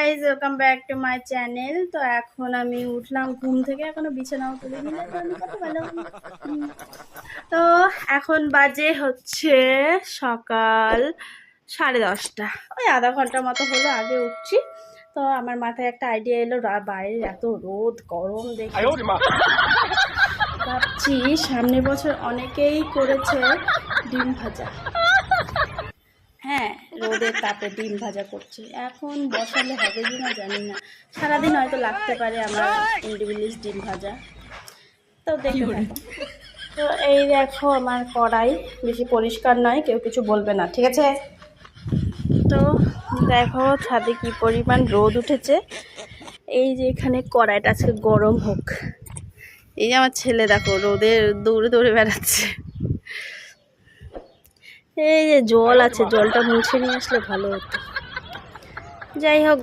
Guys, welcome back to my channel. তো এখন আমি উঠলাম ঘুম থেকে, এখনো বিছানাও তুলিনি। কত ভালো। তো এখন বাজে হচ্ছে সকাল 10:30। ওই আধা ঘন্টার মতো হলো আগে উঠছি। তো আমার মাথায় একটা আইডিয়া এলো, বাইরে এত রোদ গরম দেখে ভাবছি সামনের বছর অনেকেই করেছে ডিম ভাজা। হ্যাঁ, রোদের তাপে ডিম ভাজা করছে। এখন বসালে হবে কি না জানি না, সারাদিন হয়তো লাগতে পারে আমার ইন্ডিভিজুয়াল ডিম ভাজা। তো দেখতে থাকো। তো এই দেখো আমার কড়াই, বেশি পরিষ্কার নয়, কেউ কিছু বলবে না, ঠিক আছে? তো দেখো ছাদে কি পরিমাণ রোদ উঠেছে। এই যে এখানে কড়াইটা আজকে গরম হোক। এই যে আমার ছেলে দেখো রোদে দৌড়ে দৌড়ে বেড়াচ্ছে। এই যে জল আছে, জলটা মুছে নিয়ে আসলে ভালো হতো। যাই হোক,